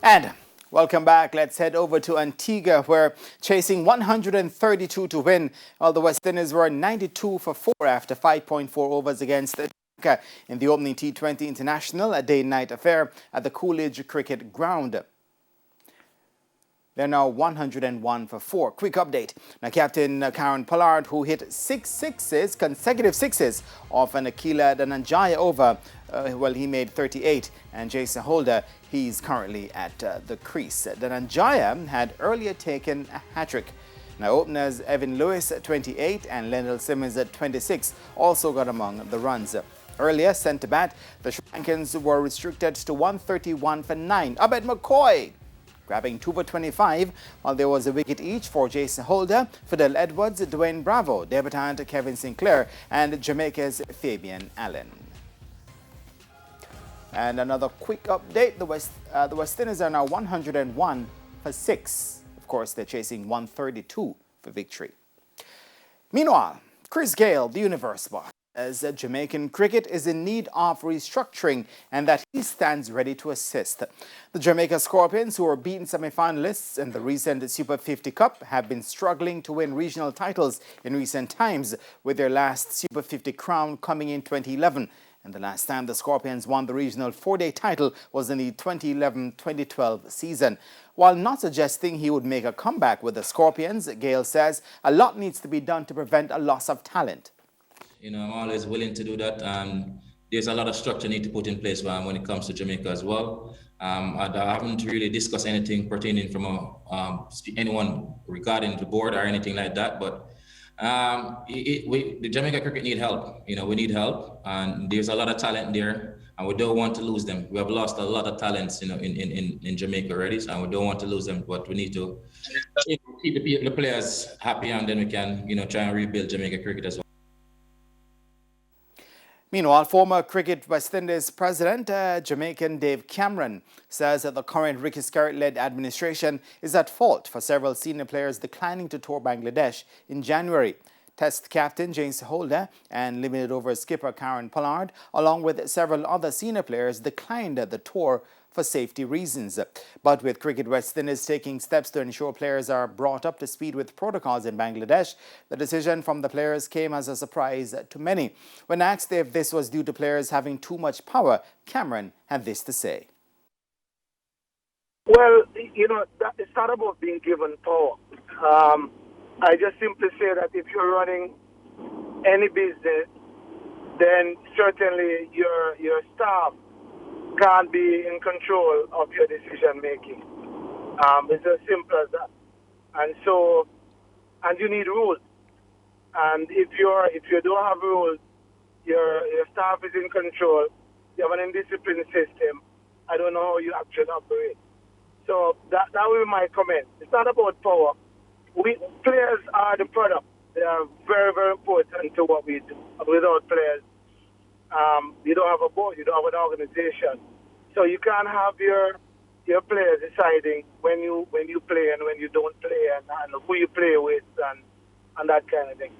And welcome back. Let's head over to Antigua, where chasing 132 to win, while the West Indies were 92 for 4 after 5.4 overs against Jamaica in the opening T20 International, a day-night affair at the Coolidge Cricket Ground. They're now 101 for 4. Quick update. Now, Captain Karen Pollard, who hit consecutive sixes off an Akila Dhananjaya over, he made 38. And Jason Holder, he's currently at the crease. Dhananjaya had earlier taken a hat-trick. Now, openers Evan Lewis at 28 and Lendl Simmons at 26 also got among the runs. Earlier, centre-bat, the Sri Lankans were restricted to 131 for 9. Abed McCoy grabbing 2 for 25, while there was a wicket each for Jason Holder, Fidel Edwards, Dwayne Bravo, debutant Kevin Sinclair, and Jamaica's Fabian Allen. And another quick update, the West Indies are now 101 for 6. Of course, they're chasing 132 for victory. Meanwhile, Chris Gayle, the universe boss, as Jamaican cricket is in need of restructuring and that he stands ready to assist. The Jamaica Scorpions, who were beaten semi-finalists in the recent Super 50 Cup, have been struggling to win regional titles in recent times, with their last Super 50 crown coming in 2011. And the last time the Scorpions won the regional 4-day title was in the 2011-2012 season. While not suggesting he would make a comeback with the Scorpions, Gayle says a lot needs to be done to prevent a loss of talent. I'm always willing to do that. There's a lot of structure need to put in place when it comes to Jamaica as well. I haven't really discussed anything pertaining from anyone regarding the board or anything like that. But the Jamaica cricket need help. We need help, and there's a lot of talent there, and we don't want to lose them. We have lost a lot of talents, in Jamaica already, and we don't want to lose them. But we need to keep the players happy, and then we can, try and rebuild Jamaica cricket as well. Meanwhile, former Cricket West Indies president, Jamaican Dave Cameron, says that the current Ricky Skerritt-led administration is at fault for several senior players declining to tour Bangladesh in January. Test captain James Holder and limited over skipper Karen Pollard, along with several other senior players, declined the tour for safety reasons. But with Cricket West Indies taking steps to ensure players are brought up to speed with protocols in Bangladesh, the decision from the players came as a surprise to many. When asked if this was due to players having too much power, Cameron had this to say. Well, it's not about being given power. I just simply say that if you're running any business, then certainly your staff can't be in control of your decision making. It's as simple as that. And you need rules. And if you don't have rules, your staff is in control. You have an indisciplined system. I don't know how you actually operate. So that will be my comment. It's not about power. Players are the product. They are very, very important to what we do. Without players, you don't have a board, you don't have an organization. So you can't have your players deciding when you play and when you don't play and who you play with and that kind of thing.